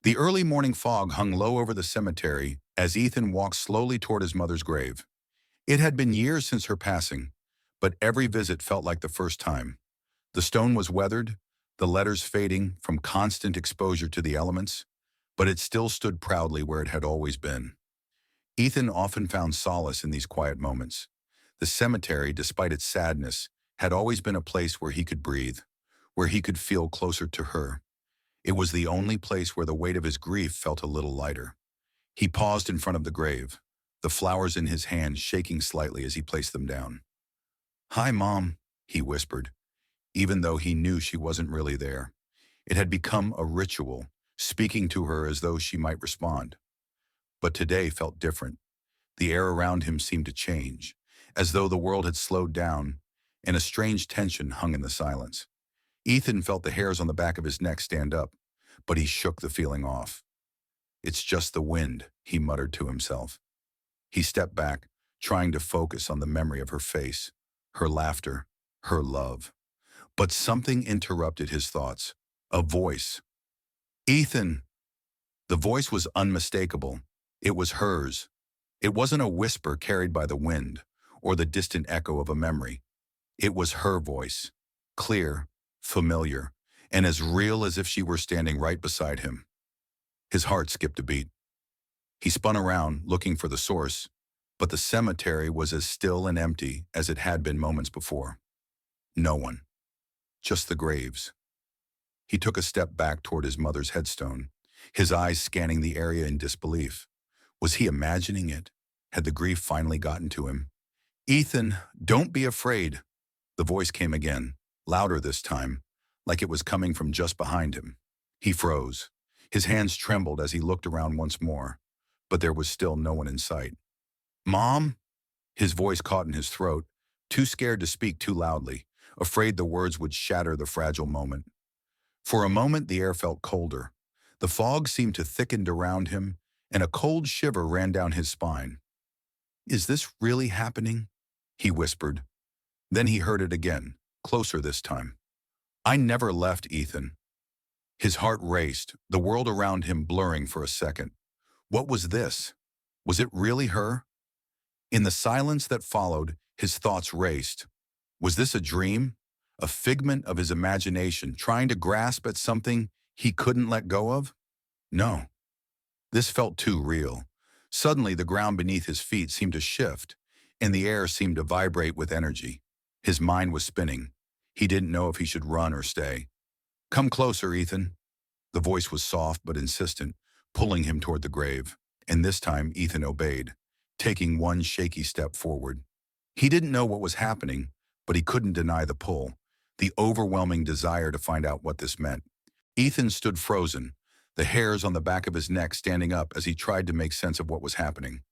The early morning fog hung low over the cemetery as Ethan walked slowly toward his mother's grave. It had been years since her passing, but every visit felt like the first time. The stone was weathered, the letters fading from constant exposure to the elements, but it still stood proudly where it had always been. Ethan often found solace in these quiet moments. The cemetery, despite its sadness, had always been a place where he could breathe, where he could feel closer to her. It was the only place where the weight of his grief felt a little lighter. He paused in front of the grave, the flowers in his hands shaking slightly as he placed them down. "Hi, Mom," he whispered, even though he knew she wasn't really there. It had become a ritual, speaking to her as though she might respond. But today felt different. The air around him seemed to change, as though the world had slowed down, and a strange tension hung in the silence. Ethan felt the hairs on the back of his neck stand up, but he shook the feeling off. "It's just the wind," he muttered to himself. He stepped back, trying to focus on the memory of her face, her laughter, her love. But something interrupted his thoughts. A voice. "Ethan!" The voice was unmistakable. It was hers. It wasn't a whisper carried by the wind, or the distant echo of a memory. It was her voice, clear, familiar, and as real as if she were standing right beside him. His heart skipped a beat. He spun around, looking for the source, but the cemetery was as still and empty as it had been moments before. No one. Just the graves. He took a step back toward his mother's headstone, his eyes scanning the area in disbelief. Was he imagining it? Had the grief finally gotten to him? "Ethan, don't be afraid." The voice came again, louder this time, like it was coming from just behind him. He froze. His hands trembled as he looked around once more, but there was still no one in sight. "Mom?" His voice caught in his throat, too scared to speak too loudly, afraid the words would shatter the fragile moment. For a moment the air felt colder. The fog seemed to thicken around him, and a cold shiver ran down his spine. "Is this really happening?" he whispered. Then he heard it again, closer this time. "I never left, Ethan." His heart raced, the world around him blurring for a second. What was this? Was it really her? In the silence that followed, his thoughts raced. Was this a dream? A figment of his imagination, trying to grasp at something he couldn't let go of? No. This felt too real. Suddenly, the ground beneath his feet seemed to shift, and the air seemed to vibrate with energy. His mind was spinning. He didn't know if he should run or stay. "Come closer, Ethan." The voice was soft but insistent, pulling him toward the grave. And this time, Ethan obeyed, taking one shaky step forward. He didn't know what was happening, but he couldn't deny the pull, the overwhelming desire to find out what this meant. Ethan stood frozen, the hairs on the back of his neck standing up as he tried to make sense of what was happening.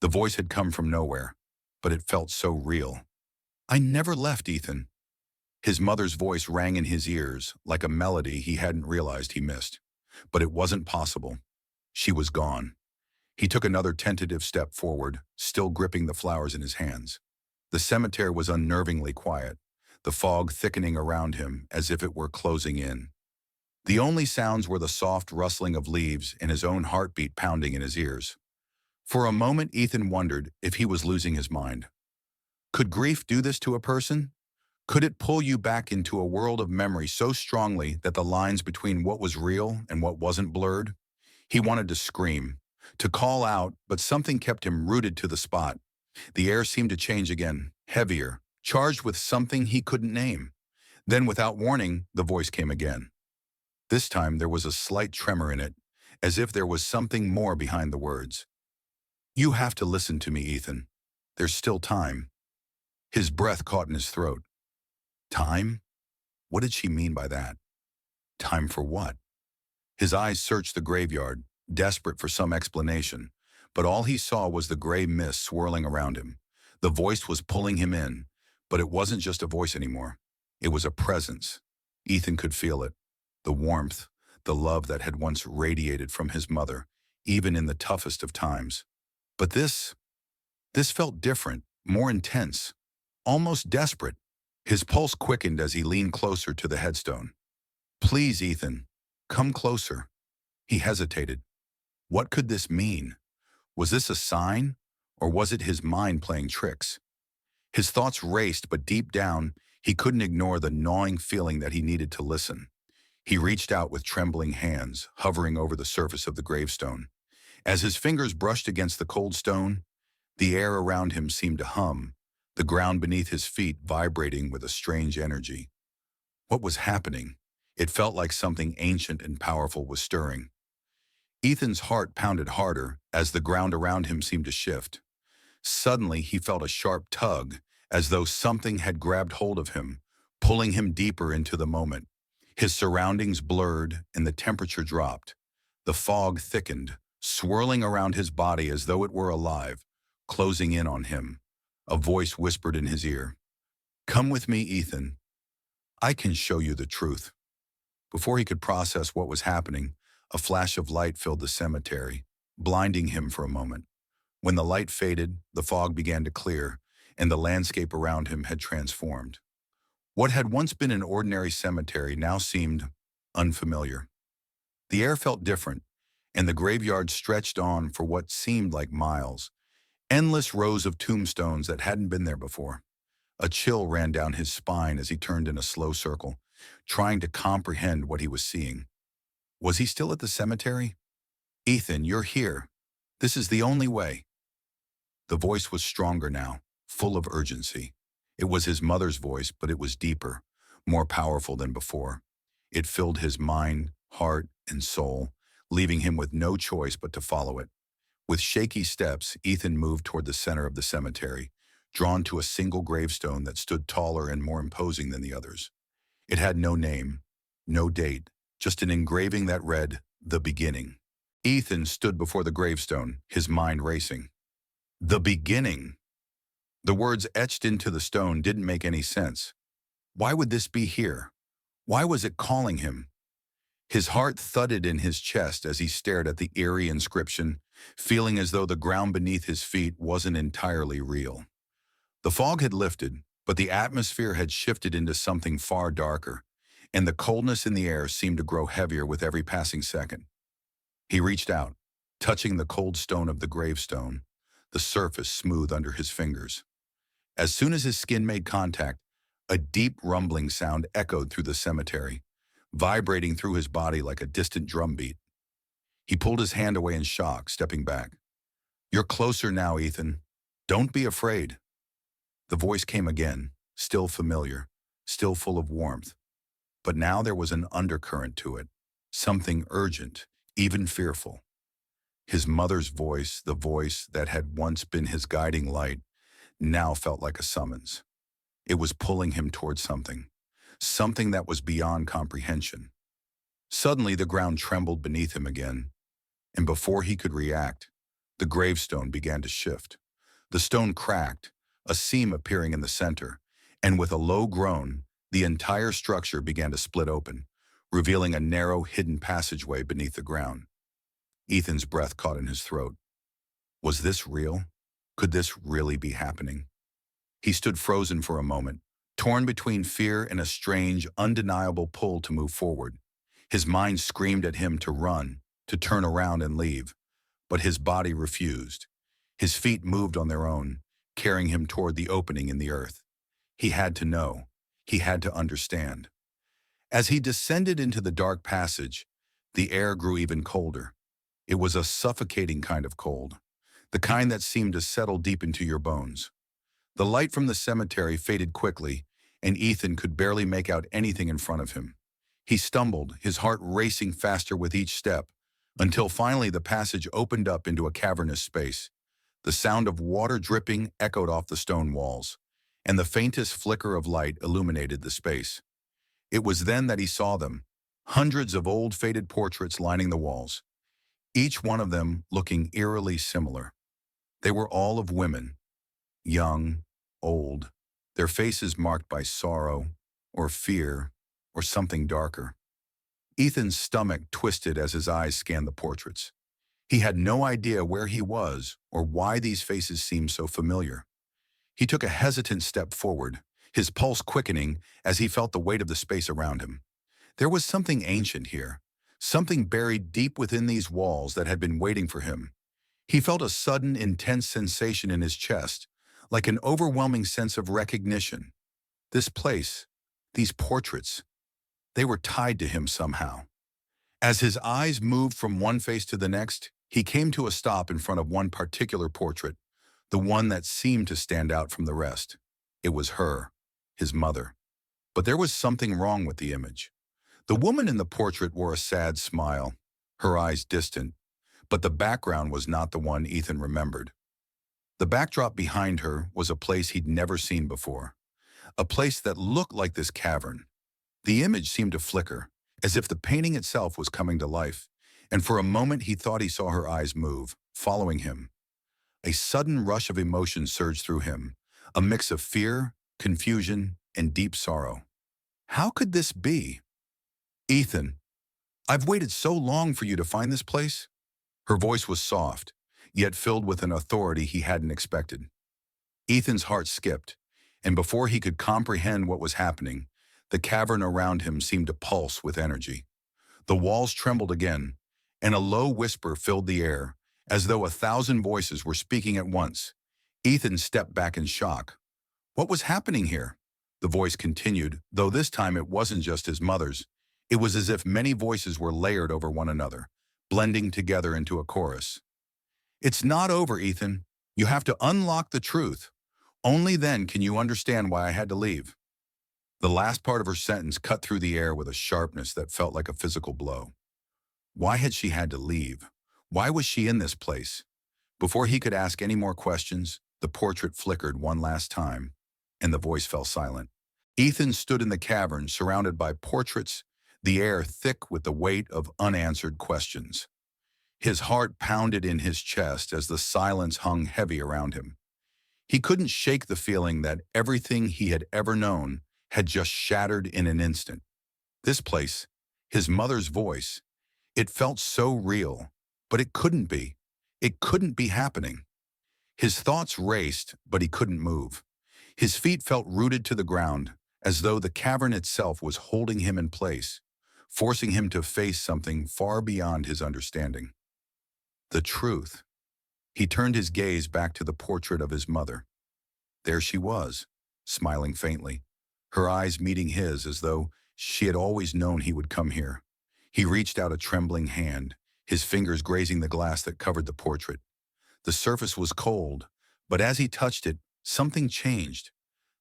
The voice had come from nowhere, but it felt so real. "I never left, Ethan." His mother's voice rang in his ears like a melody he hadn't realized he missed. But it wasn't possible. She was gone. He took another tentative step forward, still gripping the flowers in his hands. The cemetery was unnervingly quiet, the fog thickening around him as if it were closing in. The only sounds were the soft rustling of leaves and his own heartbeat pounding in his ears. For a moment, Ethan wondered if he was losing his mind. Could grief do this to a person? Could it pull you back into a world of memory so strongly that the lines between what was real and what wasn't blurred? He wanted to scream, to call out, but something kept him rooted to the spot. The air seemed to change again, heavier, charged with something he couldn't name. Then, without warning, the voice came again. This time there was a slight tremor in it, as if there was something more behind the words. "You have to listen to me, Ethan. There's still time." His breath caught in his throat. Time? What did she mean by that? Time for what? His eyes searched the graveyard, desperate for some explanation, but all he saw was the gray mist swirling around him. The voice was pulling him in, but it wasn't just a voice anymore. It was a presence. Ethan could feel it. The warmth, the love that had once radiated from his mother, even in the toughest of times. But this felt different, more intense, almost desperate. His pulse quickened as he leaned closer to the headstone. "Please, Ethan, come closer." He hesitated. What could this mean? Was this a sign, or was it his mind playing tricks? His thoughts raced, but deep down, he couldn't ignore the gnawing feeling that he needed to listen. He reached out with trembling hands, hovering over the surface of the gravestone. As his fingers brushed against the cold stone, the air around him seemed to hum, the ground beneath his feet vibrating with a strange energy. What was happening? It felt like something ancient and powerful was stirring. Ethan's heart pounded harder as the ground around him seemed to shift. Suddenly, he felt a sharp tug, as though something had grabbed hold of him, pulling him deeper into the moment. His surroundings blurred and the temperature dropped. The fog thickened, swirling around his body as though it were alive, closing in on him. A voice whispered in his ear, "Come with me, Ethan. I can show you the truth." Before he could process what was happening, a flash of light filled the cemetery, blinding him for a moment. When the light faded, the fog began to clear, and the landscape around him had transformed. What had once been an ordinary cemetery now seemed unfamiliar. The air felt different, and the graveyard stretched on for what seemed like miles, endless rows of tombstones that hadn't been there before. A chill ran down his spine as he turned in a slow circle, trying to comprehend what he was seeing. Was he still at the cemetery? "Ethan, you're here. This is the only way." The voice was stronger now, full of urgency. It was his mother's voice, but it was deeper, more powerful than before. It filled his mind, heart, and soul, leaving him with no choice but to follow it. With shaky steps, Ethan moved toward the center of the cemetery, drawn to a single gravestone that stood taller and more imposing than the others. It had no name, no date, just an engraving that read, "The Beginning." Ethan stood before the gravestone, his mind racing. The beginning. The words etched into the stone didn't make any sense. Why would this be here? Why was it calling him? His heart thudded in his chest as he stared at the eerie inscription, feeling as though the ground beneath his feet wasn't entirely real. The fog had lifted, but the atmosphere had shifted into something far darker, and the coldness in the air seemed to grow heavier with every passing second. He reached out, touching the cold stone of the gravestone, the surface smooth under his fingers. As soon as his skin made contact, a deep rumbling sound echoed through the cemetery, vibrating through his body like a distant drumbeat. He pulled his hand away in shock, stepping back. "You're closer now, Ethan. Don't be afraid." The voice came again, still familiar, still full of warmth. But now there was an undercurrent to it, something urgent, even fearful. His mother's voice, the voice that had once been his guiding light, now felt like a summons. It was pulling him towards something that was beyond comprehension. Suddenly the ground trembled beneath him again, and before he could react, the gravestone began to shift. The stone cracked, a seam appearing in the center, and with a low groan, the entire structure began to split open, revealing a narrow, hidden passageway beneath the ground. Ethan's breath caught in his throat. Was this real? Could this really be happening? He stood frozen for a moment, torn between fear and a strange, undeniable pull to move forward. His mind screamed at him to run, to turn around and leave, but his body refused. His feet moved on their own, carrying him toward the opening in the earth. He had to know. He had to understand. As he descended into the dark passage, the air grew even colder. It was a suffocating kind of cold, the kind that seemed to settle deep into your bones. The light from the cemetery faded quickly, and Ethan could barely make out anything in front of him. He stumbled, his heart racing faster with each step, until finally the passage opened up into a cavernous space. The sound of water dripping echoed off the stone walls, and the faintest flicker of light illuminated the space. It was then that he saw them, hundreds of old faded portraits lining the walls, each one of them looking eerily similar. They were all of women, young, old, their faces marked by sorrow, or fear, or something darker. Ethan's stomach twisted as his eyes scanned the portraits. He had no idea where he was or why these faces seemed so familiar. He took a hesitant step forward, his pulse quickening as he felt the weight of the space around him. There was something ancient here, something buried deep within these walls that had been waiting for him. He felt a sudden, intense sensation in his chest, like an overwhelming sense of recognition. This place, these portraits, they were tied to him somehow. As his eyes moved from one face to the next, he came to a stop in front of one particular portrait, the one that seemed to stand out from the rest. It was her, his mother. But there was something wrong with the image. The woman in the portrait wore a sad smile, her eyes distant, but the background was not the one Ethan remembered. The backdrop behind her was a place he'd never seen before, a place that looked like this cavern. The image seemed to flicker, as if the painting itself was coming to life, and for a moment he thought he saw her eyes move, following him. A sudden rush of emotion surged through him, a mix of fear, confusion, and deep sorrow. How could this be? Ethan, I've waited so long for you to find this place. Her voice was soft, yet filled with an authority he hadn't expected. Ethan's heart skipped, and before he could comprehend what was happening, the cavern around him seemed to pulse with energy. The walls trembled again, and a low whisper filled the air, as though 1,000 voices were speaking at once. Ethan stepped back in shock. What was happening here? The voice continued, though this time it wasn't just his mother's. It was as if many voices were layered over one another, blending together into a chorus. It's not over, Ethan. You have to unlock the truth. Only then can you understand why I had to leave. The last part of her sentence cut through the air with a sharpness that felt like a physical blow. Why had she had to leave? Why was she in this place? Before he could ask any more questions, the portrait flickered one last time, and the voice fell silent. Ethan stood in the cavern, surrounded by portraits, the air thick with the weight of unanswered questions. His heart pounded in his chest as the silence hung heavy around him. He couldn't shake the feeling that everything he had ever known had just shattered in an instant. This place, his mother's voice, it felt so real, but it couldn't be. It couldn't be happening. His thoughts raced, but he couldn't move. His feet felt rooted to the ground, as though the cavern itself was holding him in place, forcing him to face something far beyond his understanding. The truth. He turned his gaze back to the portrait of his mother. There she was, smiling faintly, her eyes meeting his as though she had always known he would come here. He reached out a trembling hand, his fingers grazing the glass that covered the portrait. The surface was cold, but as he touched it, something changed.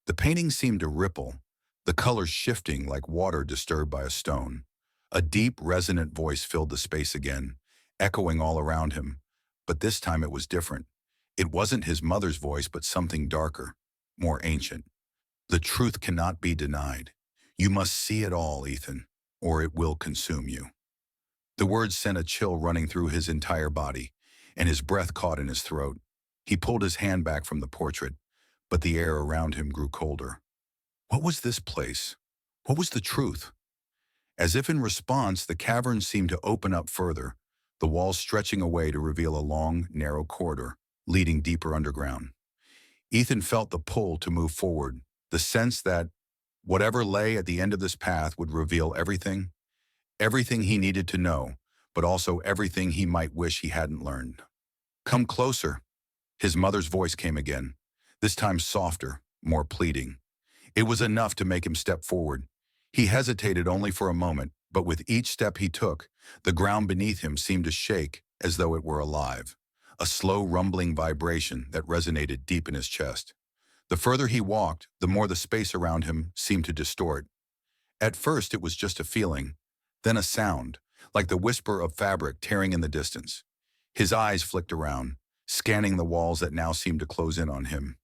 The painting seemed to ripple, the colors shifting like water disturbed by a stone. A deep, resonant voice filled the space again, echoing all around him. But this time it was different. It wasn't his mother's voice, but something darker, more ancient. The truth cannot be denied. You must see it all, Ethan, or it will consume you. The words sent a chill running through his entire body, and his breath caught in his throat. He pulled his hand back from the portrait, but the air around him grew colder. What was this place? What was the truth? As if in response, the cavern seemed to open up further, the walls stretching away to reveal a long, narrow corridor, leading deeper underground. Ethan felt the pull to move forward, the sense that whatever lay at the end of this path would reveal everything, everything he needed to know, but also everything he might wish he hadn't learned. Come closer. His mother's voice came again, this time softer, more pleading. It was enough to make him step forward. He hesitated only for a moment, but with each step he took, the ground beneath him seemed to shake as though it were alive, a slow rumbling vibration that resonated deep in his chest. The further he walked, the more the space around him seemed to distort. At first it was just a feeling, then a sound, like the whisper of fabric tearing in the distance. His eyes flicked around, scanning the walls that now seemed to close in on him.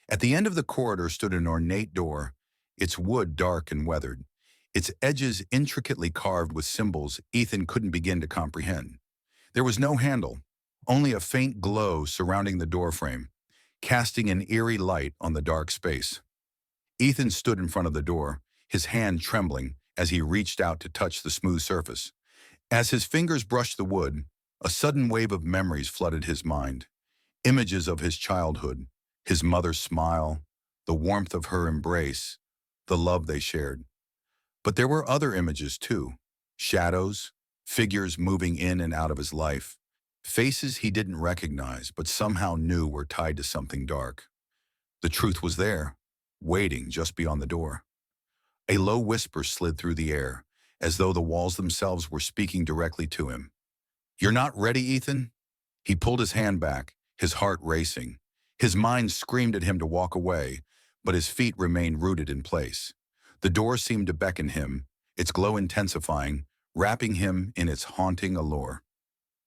At the end of the corridor stood an ornate door, its wood dark and weathered, its edges intricately carved with symbols Ethan couldn't begin to comprehend. There was no handle, only a faint glow surrounding the doorframe, casting an eerie light on the dark space. Ethan stood in front of the door, his hand trembling as he reached out to touch the smooth surface. As his fingers brushed the wood, a sudden wave of memories flooded his mind. Images of his childhood, his mother's smile, the warmth of her embrace, the love they shared. But there were other images too, shadows, figures moving in and out of his life, faces he didn't recognize but somehow knew were tied to something dark. The truth was there, waiting just beyond the door. A low whisper slid through the air, as though the walls themselves were speaking directly to him. "You're not ready, Ethan?" He pulled his hand back, his heart racing. His mind screamed at him to walk away, but his feet remained rooted in place. The door seemed to beckon him, its glow intensifying, wrapping him in its haunting allure.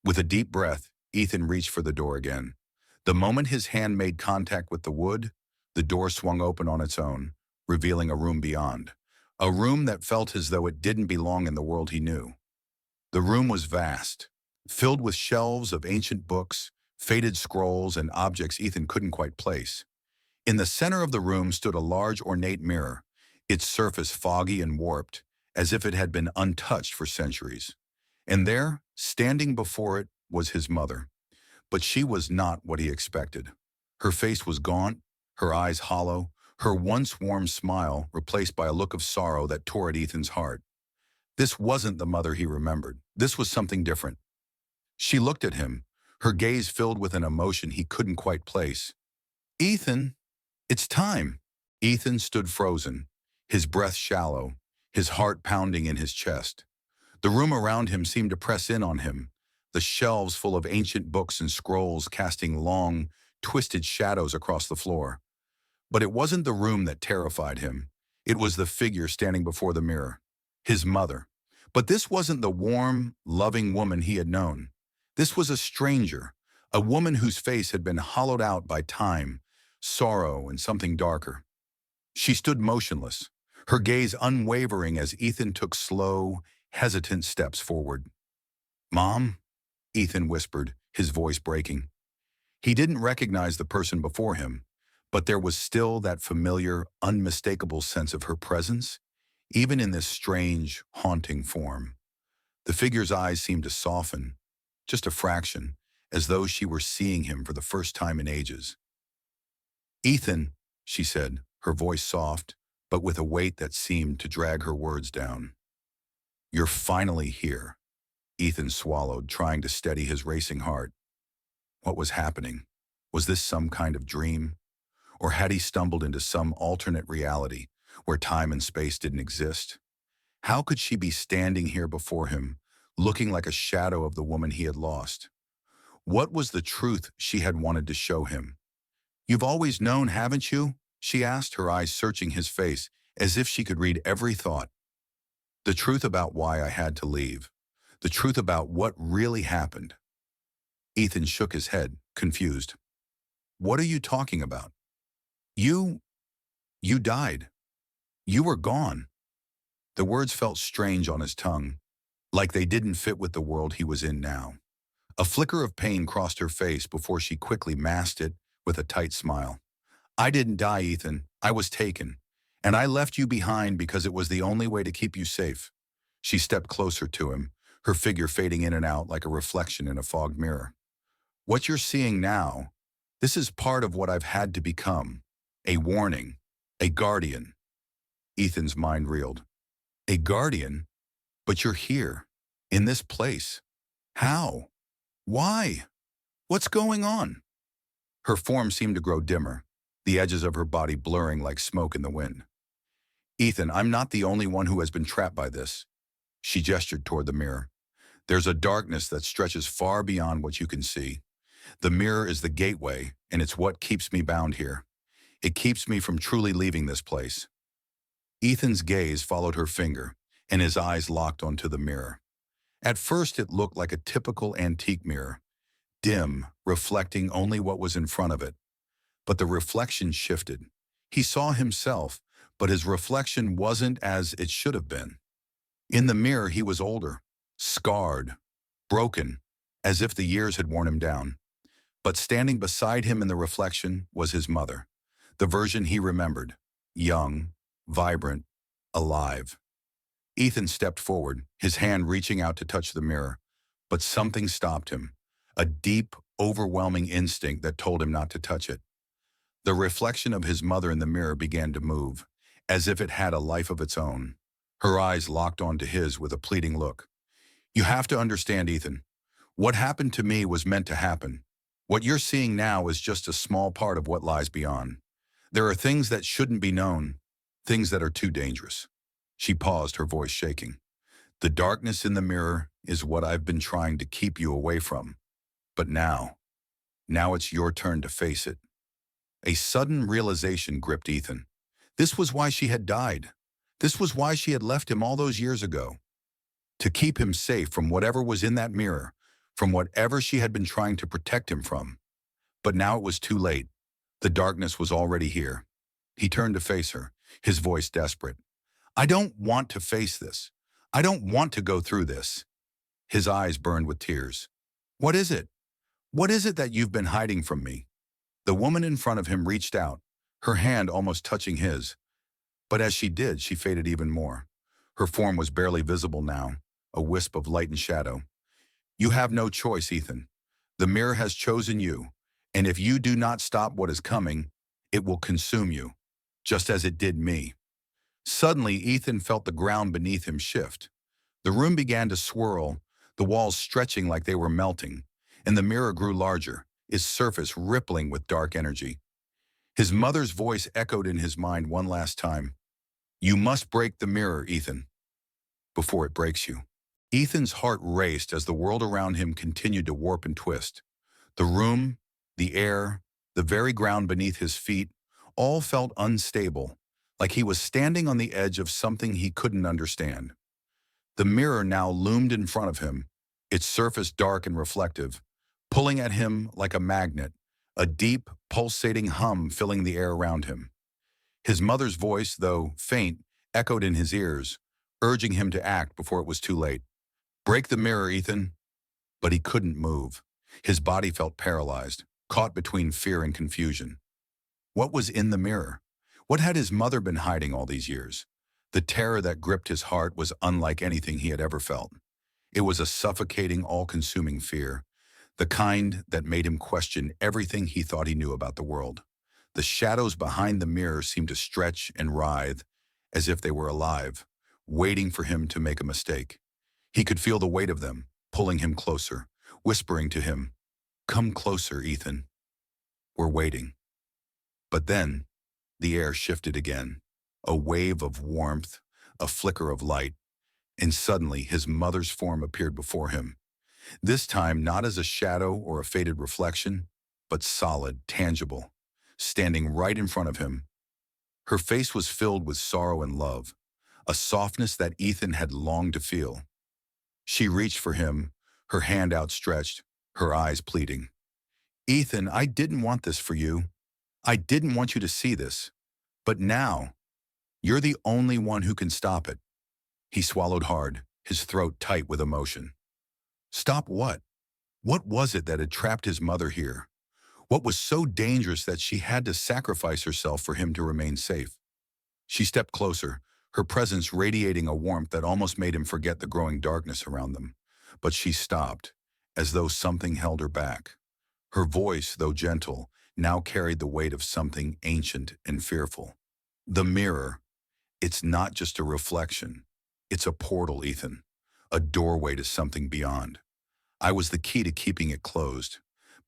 With a deep breath, Ethan reached for the door again. The moment his hand made contact with the wood, the door swung open on its own, revealing a room beyond. A room that felt as though it didn't belong in the world he knew. The room was vast, filled with shelves of ancient books, faded scrolls, and objects Ethan couldn't quite place. In the center of the room stood a large ornate mirror, its surface foggy and warped, as if it had been untouched for centuries. And there, standing before it, was his mother. But she was not what he expected. Her face was gaunt, her eyes hollow, her once warm smile replaced by a look of sorrow that tore at Ethan's heart. This wasn't the mother he remembered. This was something different. She looked at him, her gaze filled with an emotion he couldn't quite place. "Ethan, it's time." Ethan stood frozen, his breath shallow, his heart pounding in his chest. The room around him seemed to press in on him, the shelves full of ancient books and scrolls casting long, twisted shadows across the floor. But it wasn't the room that terrified him. It was the figure standing before the mirror, his mother. But this wasn't the warm, loving woman he had known. This was a stranger, a woman whose face had been hollowed out by time, sorrow, and something darker. She stood motionless, her gaze unwavering as Ethan took slow, hesitant steps forward. "Mom?" Ethan whispered, his voice breaking. He didn't recognize the person before him, but there was still that familiar, unmistakable sense of her presence, even in this strange, haunting form. The figure's eyes seemed to soften, just a fraction, as though she were seeing him for the first time in ages. "Ethan," she said, her voice soft, but with a weight that seemed to drag her words down. "You're finally here." Ethan swallowed, trying to steady his racing heart. What was happening? Was this some kind of dream? Or had he stumbled into some alternate reality where time and space didn't exist? How could she be standing here before him, looking like a shadow of the woman he had lost? What was the truth she had wanted to show him? "You've always known, haven't you?" she asked, her eyes searching his face as if she could read every thought. "The truth about why I had to leave. The truth about what really happened." Ethan shook his head, confused. "What are you talking about? You died. You were gone." The words felt strange on his tongue, like they didn't fit with the world he was in now. A flicker of pain crossed her face before she quickly masked it with a tight smile. "I didn't die, Ethan. I was taken. And I left you behind because it was the only way to keep you safe." She stepped closer to him, her figure fading in and out like a reflection in a fogged mirror. "What you're seeing now, this is part of what I've had to become. A warning. A guardian." Ethan's mind reeled. "A guardian? But you're here, in this place. How? Why? What's going on?" Her form seemed to grow dimmer, the edges of her body blurring like smoke in the wind. "Ethan, I'm not the only one who has been trapped by this." She gestured toward the mirror. "There's a darkness that stretches far beyond what you can see. The mirror is the gateway, and it's what keeps me bound here. It keeps me from truly leaving this place." Ethan's gaze followed her finger, and his eyes locked onto the mirror. At first it looked like a typical antique mirror, dim, reflecting only what was in front of it. But the reflection shifted. He saw himself, but his reflection wasn't as it should have been. In the mirror he was older, scarred, broken, as if the years had worn him down. But standing beside him in the reflection was his mother, the version he remembered, young, vibrant, alive. Ethan stepped forward, his hand reaching out to touch the mirror, but something stopped him, a deep, overwhelming instinct that told him not to touch it. The reflection of his mother in the mirror began to move, as if it had a life of its own. Her eyes locked onto his with a pleading look. You have to understand, Ethan. What happened to me was meant to happen. What you're seeing now is just a small part of what lies beyond. There are things that shouldn't be known, things that are too dangerous. She paused, her voice shaking. The darkness in the mirror is what I've been trying to keep you away from. But now it's your turn to face it. A sudden realization gripped Ethan. This was why she had died. This was why she had left him all those years ago. To keep him safe from whatever was in that mirror, from whatever she had been trying to protect him from. But now it was too late. The darkness was already here. He turned to face her, his voice desperate. I don't want to face this. I don't want to go through this. His eyes burned with tears. What is it? What is it that you've been hiding from me? The woman in front of him reached out, her hand almost touching his. But as she did, she faded even more. Her form was barely visible now, a wisp of light and shadow. You have no choice, Ethan. The mirror has chosen you, and if you do not stop what is coming, it will consume you, just as it did me. Suddenly, Ethan felt the ground beneath him shift. The room began to swirl, the walls stretching like they were melting, and the mirror grew larger, its surface rippling with dark energy. His mother's voice echoed in his mind one last time. You must break the mirror, Ethan, before it breaks you. Ethan's heart raced as the world around him continued to warp and twist. The room, the air, the very ground beneath his feet, all felt unstable, like he was standing on the edge of something he couldn't understand. The mirror now loomed in front of him, its surface dark and reflective, pulling at him like a magnet, a deep, pulsating hum filling the air around him. His mother's voice, though faint, echoed in his ears, urging him to act before it was too late. Break the mirror, Ethan. But he couldn't move. His body felt paralyzed, caught between fear and confusion. What was in the mirror? What had his mother been hiding all these years? The terror that gripped his heart was unlike anything he had ever felt. It was a suffocating, all-consuming fear, the kind that made him question everything he thought he knew about the world. The shadows behind the mirror seemed to stretch and writhe, as if they were alive, waiting for him to make a mistake. He could feel the weight of them, pulling him closer, whispering to him, "Come closer, Ethan. We're waiting." But then, the air shifted again, a wave of warmth, a flicker of light, and suddenly his mother's form appeared before him. This time not as a shadow or a faded reflection, but solid, tangible, standing right in front of him. Her face was filled with sorrow and love, a softness that Ethan had longed to feel. She reached for him, her hand outstretched, her eyes pleading. Ethan, I didn't want this for you. I didn't want you to see this. But now, you're the only one who can stop it. He swallowed hard, his throat tight with emotion. Stop what? What was it that had trapped his mother here? What was so dangerous that she had to sacrifice herself for him to remain safe? She stepped closer, her presence radiating a warmth that almost made him forget the growing darkness around them. But she stopped, as though something held her back. Her voice, though gentle, now carried the weight of something ancient and fearful. The mirror. It's not just a reflection. It's a portal, Ethan. A doorway to something beyond. I was the key to keeping it closed.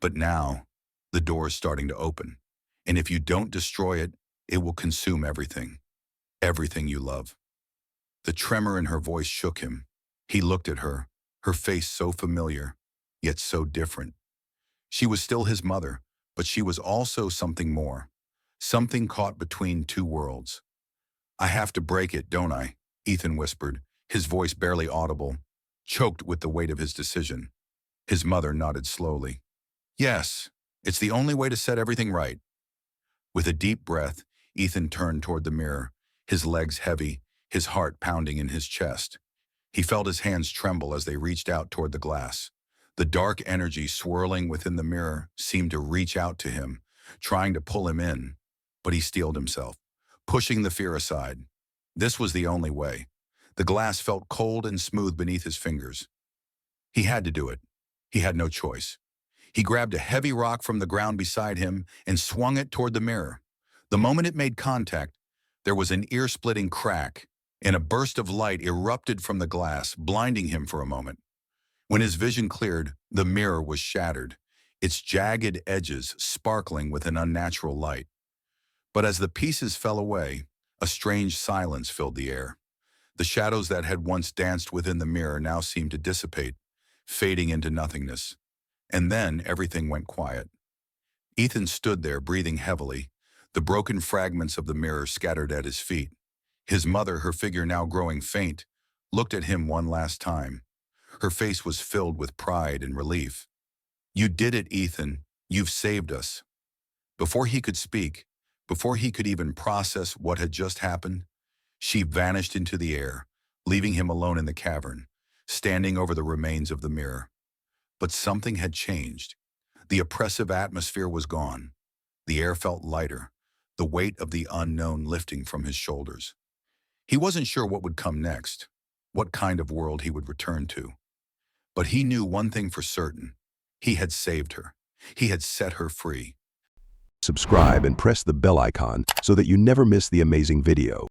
But now, the door is starting to open. And if you don't destroy it, it will consume everything. Everything you love. The tremor in her voice shook him. He looked at her, her face so familiar, yet so different. She was still his mother, but she was also something more. Something caught between two worlds. I have to break it, don't I? Ethan whispered, his voice barely audible, choked with the weight of his decision. His mother nodded slowly. Yes, it's the only way to set everything right. With a deep breath, Ethan turned toward the mirror, his legs heavy, his heart pounding in his chest. He felt his hands tremble as they reached out toward the glass. The dark energy swirling within the mirror seemed to reach out to him, trying to pull him in. But he steeled himself, pushing the fear aside. This was the only way. The glass felt cold and smooth beneath his fingers. He had to do it. He had no choice. He grabbed a heavy rock from the ground beside him and swung it toward the mirror. The moment it made contact, there was an ear-splitting crack, and a burst of light erupted from the glass, blinding him for a moment. When his vision cleared, the mirror was shattered, its jagged edges sparkling with an unnatural light. But as the pieces fell away, a strange silence filled the air. The shadows that had once danced within the mirror now seemed to dissipate, fading into nothingness. And then everything went quiet. Ethan stood there, breathing heavily, the broken fragments of the mirror scattered at his feet. His mother, her figure now growing faint, looked at him one last time. Her face was filled with pride and relief. "You did it, Ethan. You've saved us." Before he could speak, before he could even process what had just happened, she vanished into the air, leaving him alone in the cavern, standing over the remains of the mirror. But something had changed. The oppressive atmosphere was gone. The air felt lighter, the weight of the unknown lifting from his shoulders. He wasn't sure what would come next, what kind of world he would return to. But he knew one thing for certain. He had saved her. He had set her free. Subscribe and press the bell icon so that you never miss the amazing video.